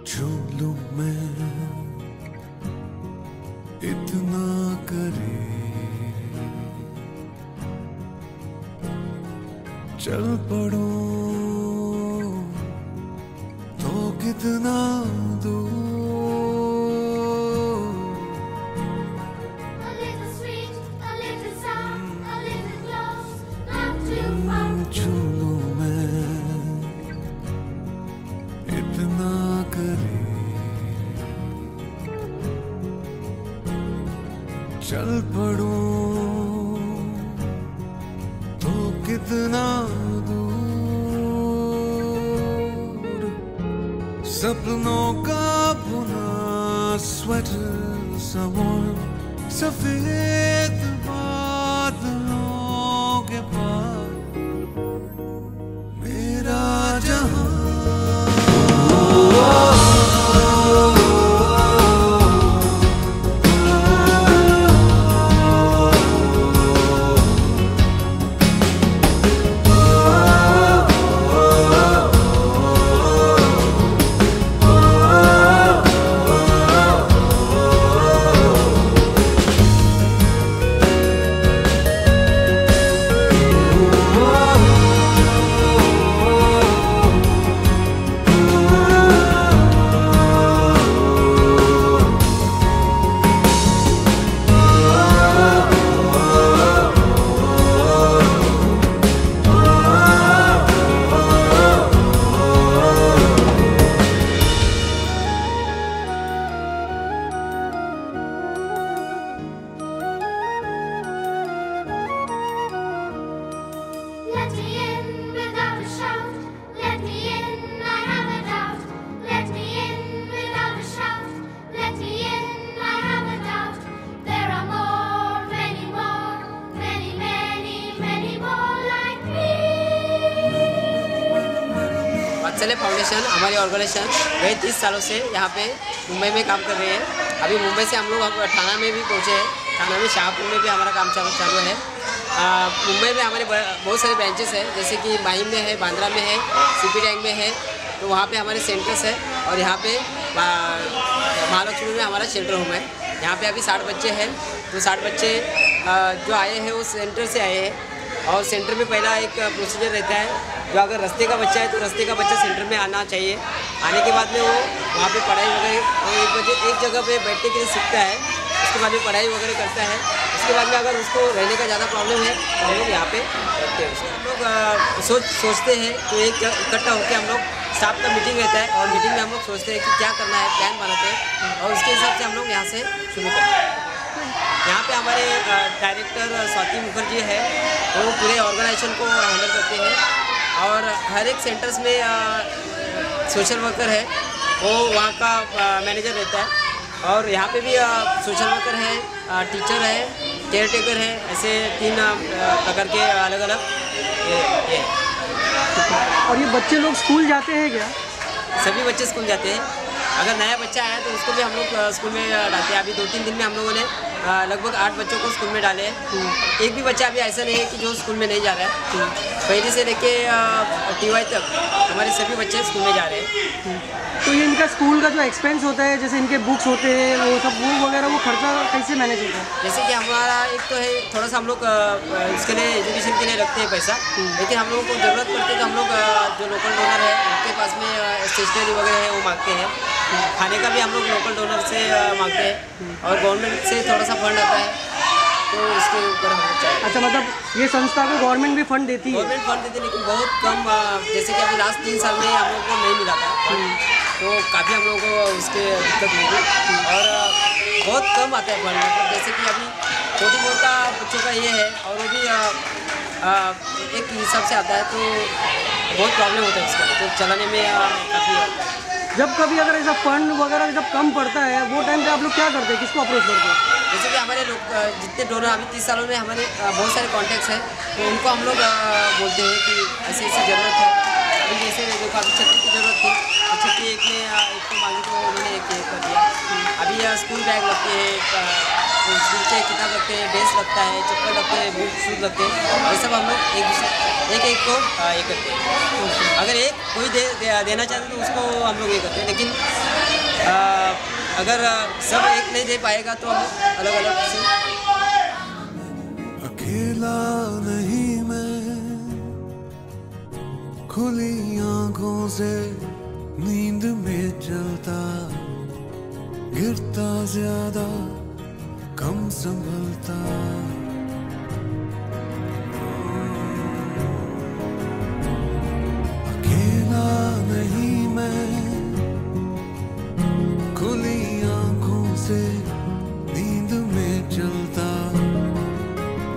झूलूं मैं इतना करे, चल पड़ो तो कितना दूर। झूलूं मैं इतना करे, चल पड़ो तो कितना दूर। सपनों का बुना स्वेटर सवार, सफेद बादलों के पार मेरा जहां। वत्सल्य फाउंडेशन हमारी ऑर्गेनाइजेशन गए 30 सालों से यहाँ पे मुंबई में काम कर रहे हैं। अभी मुंबई से हम लोग थाना में भी पहुँचे हैं। थाना में शाहपुर में भी हमारा काम चालू है। मुंबई में हमारे बहुत सारे ब्रांचेस हैं, जैसे कि माहिम में है, बांद्रा में है, सीपी टैंक में है, तो वहाँ पे हमारे सेंटर्स है। और यहाँ पे महालक्ष्मी में हमारा शेल्टर होम है। यहाँ पे अभी 60 बच्चे हैं। तो 60 बच्चे जो आए हैं वो सेंटर से आए हैं। और सेंटर में पहला एक प्रोसीजर रहता है, जो अगर रास्ते का बच्चा है तो रास्ते का बच्चा सेंटर में आना चाहिए। आने के बाद में वो वहाँ पे पढ़ाई वगैरह एक जगह पे बैठने के लिए सीखता है। उसके बाद में पढ़ाई वगैरह करता है। उसके बाद में अगर उसको रहने का ज़्यादा प्रॉब्लम है तो हम लोग यहाँ पे रखते हैं। हम लोग सोचते हैं तो एक इकट्ठा होकर हम लोग स्टाफ का मीटिंग रहता है, और मीटिंग में हम लोग सोचते हैं कि क्या करना है, प्लान बनाते हैं, और उसके हिसाब से हम लोग यहाँ से शुरू करते हैं। यहाँ पे हमारे डायरेक्टर स्वाति मुखर्जी है, वो पूरे ऑर्गेनाइजेशन को हैंडल करते हैं। और हर एक सेंटर्स में सोशल वर्कर है, वो वहाँ का मैनेजर रहता है। और यहाँ पे भी सोशल वर्कर है, टीचर है, केयर टेकर है, ऐसे 3 प्रकार के अलग अलग ये। और ये बच्चे लोग स्कूल जाते हैं क्या? सभी बच्चे स्कूल जाते हैं। अगर नया बच्चा आया तो उसको भी हम लोग स्कूल में डालते हैं। अभी 2-3 दिन में हम लोगों ने लगभग 8 बच्चों को स्कूल में डाले हैं। एक भी बच्चा अभी ऐसा नहीं है कि जो स्कूल में नहीं जा रहा है। पहले से लेके TY तक हमारे सभी बच्चे स्कूल में जा रहे हैं। तो ये इनका स्कूल का जो एक्सपेंस होता है, जैसे इनके बुक्स होते हैं, वो सब बुक वगैरह, वो खर्चा कैसे मैनेज होता है? जैसे कि हमारा एक तो है, थोड़ा सा हम लोग इसके लिए एजुकेशन के लिए रखते हैं पैसा, लेकिन हम लोगों को ज़रूरत पड़ती है तो हम लोग जो लोकल डोनर है उनके पास में स्टेशनरी वगैरह है वो मांगते हैं। खाने का भी हम लोग लोकल डोनर से मांगते हैं, और गवर्नमेंट से थोड़ा सा फंड आता है, तो उसके ऊपर हम लोग चाहिए। अच्छा, मतलब ये संस्था को गवर्नमेंट भी फंड देती है? गवर्नमेंट फंड देती है, लेकिन बहुत कम। जैसे कि अभी लास्ट 3 साल में हम लोग को नहीं मिला था, तो काफ़ी हम लोगों को उसके दिक्कत हुई थी, और बहुत कम आता है फंड। मतलब जैसे कि अभी छोटी मोटा बच्चों का ये है, और वो भी एक हिसाब से आता है, तो बहुत प्रॉब्लम होता है उसका, तो चलाने में काफ़ी आता है। जब कभी अगर ऐसा फंड वगैरह जब कम पड़ता है, वो टाइम पे आप लोग क्या करते हैं, किसको अप्रोच करते हैं? जैसे कि हमारे लोग जितने डोनर अभी 30 सालों में हमारे बहुत सारे कॉन्टैक्ट्स हैं, तो उनको हम लोग बोलते हैं कि ऐसी ऐसी ज़रूरत है। अभी जैसे देखो, अभी छतरी की ज़रूरत थी, तो छतरी एक को मांगी तो उन्होंने एक कर दिया। अभी स्कूल बैग लगते हैं, स्कूल के किताब लगते हैं, ड्रेस लगता है, चप्पल लगते हैं, बूट शूज़ लगते हैं, ये सब हम लोग एक को ये करते हैं। अगर एक कोई देना चाहते तो उसको हम लोग ये करते हैं, लेकिन अगर सब एक नहीं दे पाएगा तो हम अलग अलग से। अकेला नहीं मैं, खुली आंखों से नींद में चलता, गिरता ज्यादा कम संभलता। अकेला नहीं मैं, खुली आंखों से नींद में चलता,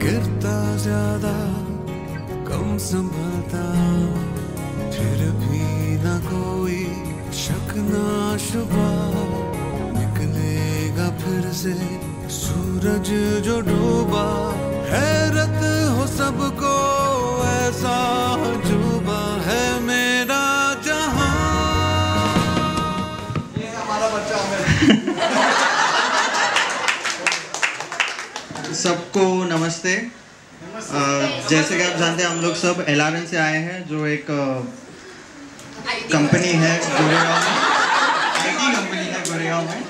गिरता ज्यादा कम संभलता। फिर भी न कोई शक ना शुबा, निकलेगा फिर से सूरज जो डूबा। हैरत हो सबको ऐसा जुबा है मेरा जहां। ये हमारा बच्चा सबको नमस्ते। जैसे कि आप जानते हैं हम लोग सब LRN से आए हैं, जो एक कंपनी है गोरेगांव में, IT कंपनी है गोरेगांव में।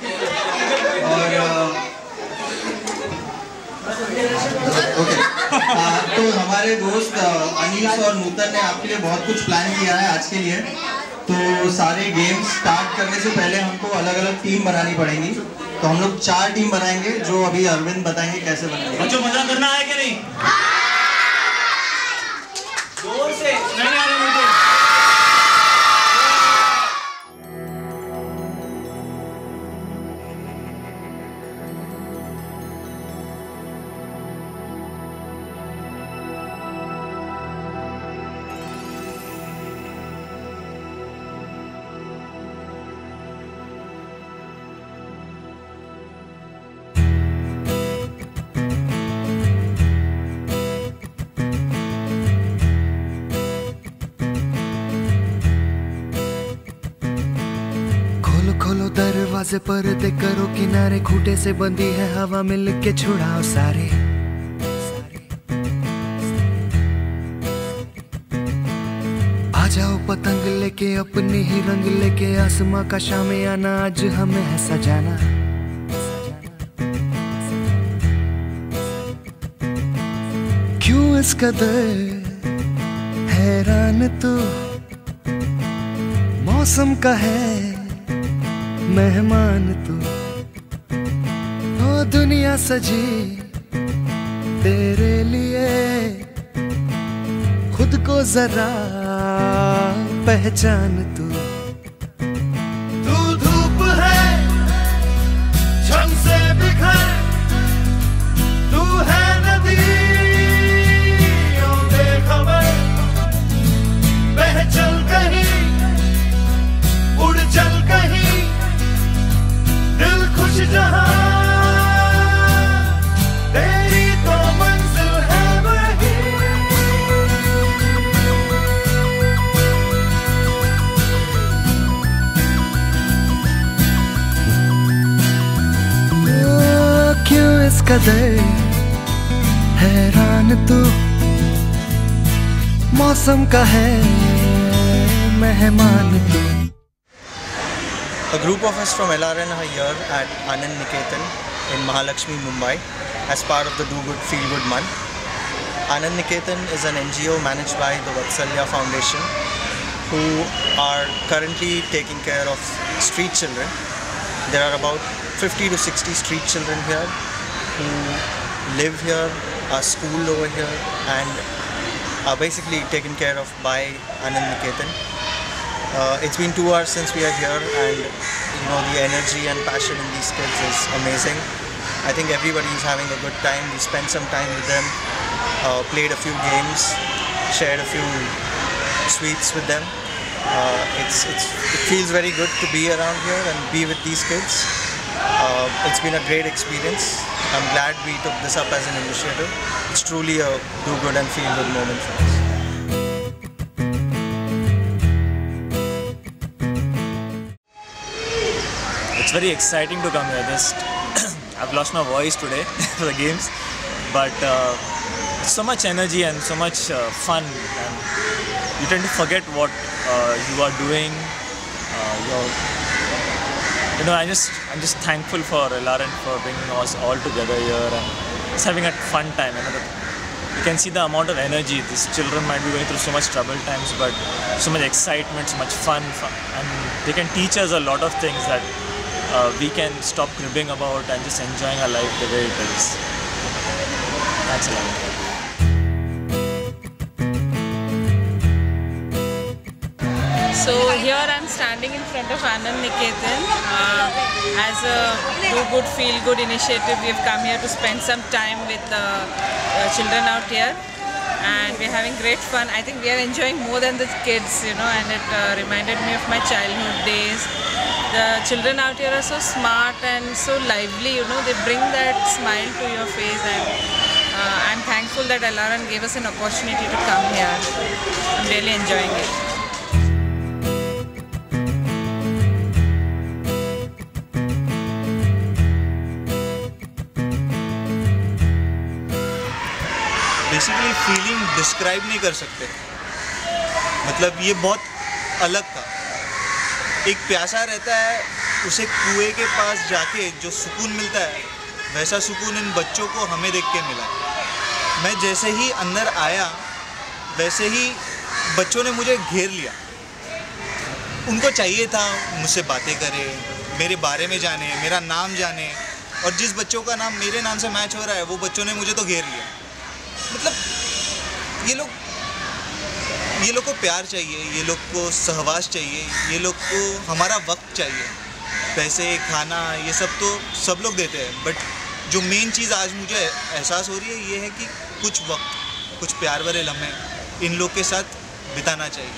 और ओके, तो हमारे दोस्त अनीस और नूतन ने आपके लिए बहुत कुछ प्लान किया है आज के लिए। तो सारे गेम्स स्टार्ट करने से पहले हमको अलग अलग टीम बनानी पड़ेंगी। तो हम लोग 4 टीम बनाएंगे, जो अभी अरविंद बताएंगे कैसे बनाएंगे। बच्चों मजा करना है कि नहीं? जोर से नहीं आ रहे मुझे। खोलो दरवाजे पर्दे करो किनारे, खूंटे से बंदी है हवा मिल के छुड़ाओ सारे। आ जाओ पतंग लेके अपने ही रंग लेके, आसमां का शामियाना आज हमें है सजाना। क्यों इस कदर हैरान तू, मौसम का है मेहमान तू। ओ दुनिया सजी तेरे लिए, खुद को जरा पहचान तू। तू धूप है झम से बिखर, तू है नदी ओ बेखबर, बह चल कहीं उड़ चल कहीं, दिल खुश जहां तेरी तो मंजिल है वही। क्यों इस कदर हैरान तू, मौसम का है मेहमान तू। A group of us from LRN are here at Anand Niketan in Mahalakshmi, Mumbai as part of the Do Good Feel Good month. Anand Niketan is an NGO managed by the Vatsalya Foundation, who are currently taking care of street children. There are about 50 to 60 street children here who live here, are schooled over here and are basically taken care of by Anand Niketan. It's been 2 hours since we are here, and you know, the energy and passion in these kids is amazing. I think everybody is having a good time. We spent some time with them, played a few games, shared a few sweets with them. It feels very good to be around here and be with these kids. It's been a great experience. I'm glad we took this up as an initiative. It's truly a do good and feel good moment for us. It's very exciting to come here. I've lost my voice today for the games, but so much energy and so much fun, and you tend to forget what you are doing. I'm just thankful for LRN for bringing us all together here and just having a fun time. You can see the amount of energy. These children might be going through so much troubled times, but so much excitement, so much fun, and they can teach us a lot of things that we can stop cribbing about and just enjoying our life the way it is. That's a lot. So here I'm standing in front of Anand Niketan. As a Do Good Feel Good initiative, we've come here to spend some time with children out here, and we're having great fun. I think we are enjoying more than the kids, and it reminded me of my childhood days. The children out here are so smart and so lively, they bring that smile to your face, and I'm thankful that LRN gave us an opportunity to come here. I'm really enjoying it. Basically feeling describe नहीं कर सकते, मतलब ये बहुत अलग था। एक प्यासा रहता है, उसे कुएं के पास जाके जो सुकून मिलता है, वैसा सुकून इन बच्चों को हमें देख के मिला। मैं जैसे ही अंदर आया वैसे ही बच्चों ने मुझे घेर लिया। उनको चाहिए था मुझसे बातें करे, मेरे बारे में जाने, मेरा नाम जाने, और जिस बच्चों का नाम मेरे नाम से मैच हो रहा है वो बच्चों ने मुझे तो घेर लिया। मतलब ये लोग को प्यार चाहिए, ये लोग को सहवास चाहिए, ये लोग को हमारा वक्त चाहिए। पैसे, खाना, ये सब तो सब लोग देते हैं, बट जो मेन चीज़ आज मुझे एहसास हो रही है ये है कि कुछ वक्त, कुछ प्यार भरे लम्हे इन लोग के साथ बिताना चाहिए।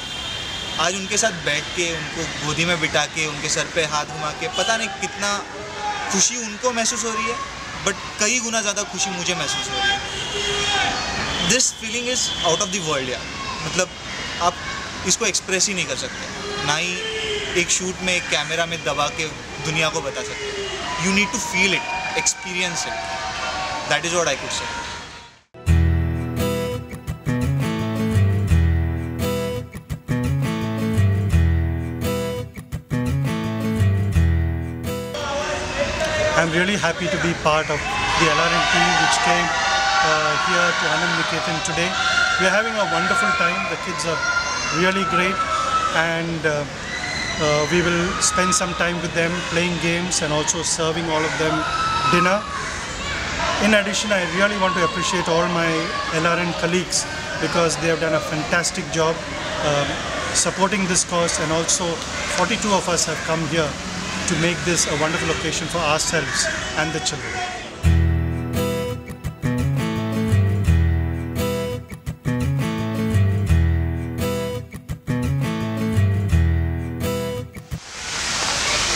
आज उनके साथ बैठ के, उनको गोदी में बिठा के, उनके सर पे हाथ घुमा के, पता नहीं कितना खुशी उनको महसूस हो रही है, बट कई गुना ज़्यादा खुशी मुझे महसूस हो रही है। This feeling is out of the world यार, मतलब आप इसको एक्सप्रेस ही नहीं कर सकते, ना ही एक शूट में एक कैमरा में दबा के दुनिया को बता सकते। You need to feel it, experience it, that is what I could say. I'm really happy to be part of the LRN team which came here to Anand Niketan today. We are having a wonderful time. The kids are really great, and we will spend some time with them playing games and also serving all of them dinner. In addition, I really want to appreciate all my LRN colleagues because they have done a fantastic job supporting this cause, and also 42 of us have come here to make this a wonderful occasion for ourselves and the children.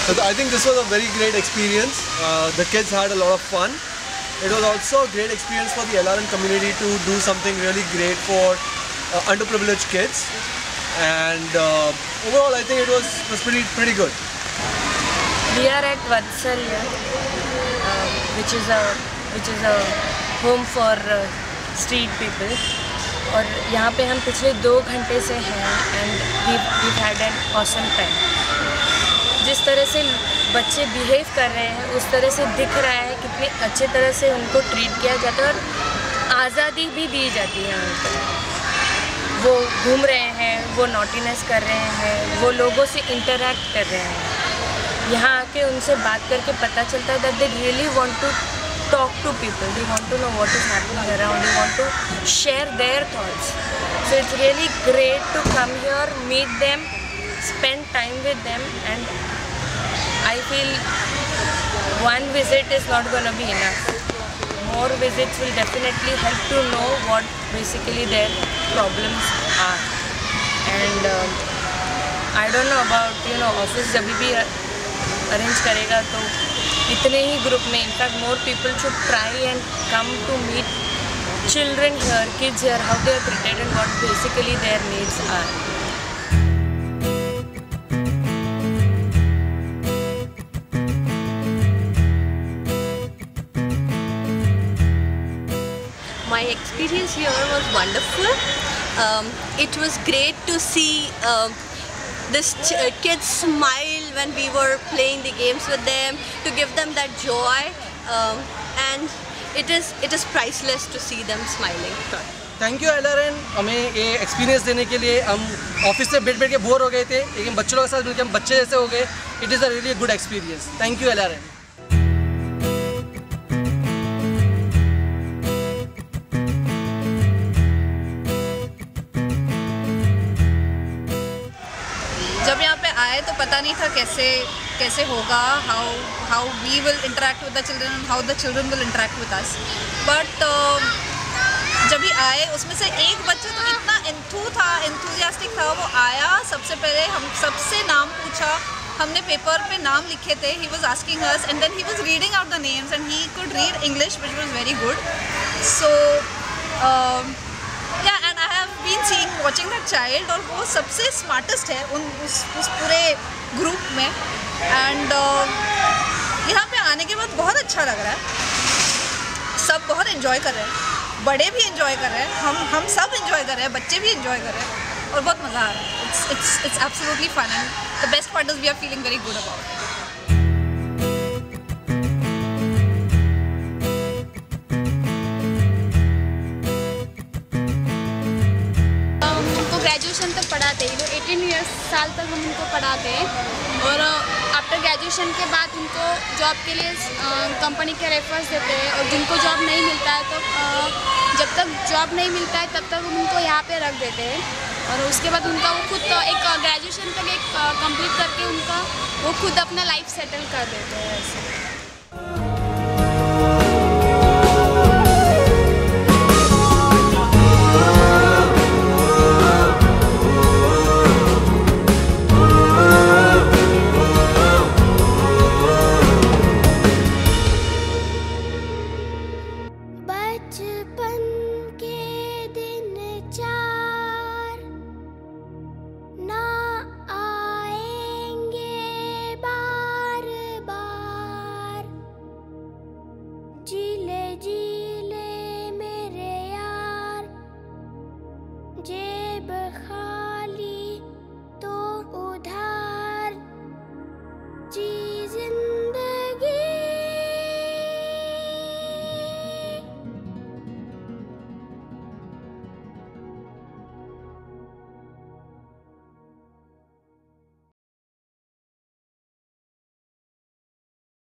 So I think this was a very great experience. The kids had a lot of fun. It was also a great experience for the LRN community to do something really great for underprivileged kids. And overall, I think it was pretty good. We are at Vatsalya, which is a home for street people. और यहाँ पे हम पिछले 2 घंटे से हैं, and we've had an awesome time. जिस तरह से बच्चे बिहेव कर रहे हैं उस तरह से दिख रहा है कितनी अच्छे तरह से उनको ट्रीट किया जाता है और आज़ादी भी दी जाती है उनको। वो घूम रहे हैं, वो नॉटीनेस कर रहे हैं, वो लोगों से इंटरैक्ट कर रहे हैं। यहाँ आके उनसे बात करके पता चलता है that they really want to talk to people, they want to know what is happening around, they want to share their thoughts. So it's really great to come here, meet them, spend time with them, and I feel one visit is not going to be enough. More visits will definitely help to know what basically their problems are. And I don't know about office जब भी arrange करेगा तो इतने ही group में, in fact more people should try and come to meet children here, kids here, how they are treated and what basically their needs are. My experience here was wonderful. It was great to see this kids smile when we were playing the games with them, to give them that joy, and it is priceless to see them smiling. Thank you LRN हमें ये experience देने के लिए। हम office से बैठ के bore हो गए थे, लेकिन बच्चों लोगों के साथ मिलकर हम बच्चे जैसे हो गए। It is a really good experience. Thank you LRN। जब यहाँ पे आए तो पता नहीं था कैसे होगा, how we will interact with the children and how the children will interact with us. But जब भी आए उसमें से एक बच्चा तो इतना एंथुजियास्टिक था, वो आया सबसे पहले हम सबसे नाम पूछा, हमने पेपर पे नाम लिखे थे, he was asking us and then he was reading out the names and he could read English which was very good. So yeah, and I have been watching that child, और वो सबसे smartest है उस पूरे group में। And यहाँ पे आने के बाद बहुत अच्छा लग रहा है, सब बहुत एंजॉय कर रहे हैं, बड़े भी एंजॉय कर रहे हैं, हम सब एंजॉय कर रहे हैं, बच्चे भी एंजॉय कर रहे हैं और बहुत मज़ा आ रहा है। It's absolutely fun and the best part is we are feeling very good about it. Graduation तक पढ़ाते हैं, 18 साल तक हम उनको पढ़ाते हैं और आफ्टर ग्रेजुएशन के बाद उनको जॉब के लिए कंपनी के रेफरेंस देते हैं। और जिनको जॉब नहीं मिलता है तो जब तक जॉब नहीं मिलता है तब तक हम उनको यहाँ पे रख देते हैं और उसके बाद उनका वो खुद एक ग्रेजुएशन तक एक कंप्लीट करके उनका वो खुद अपना लाइफ सेटल कर देते हैं ऐसे।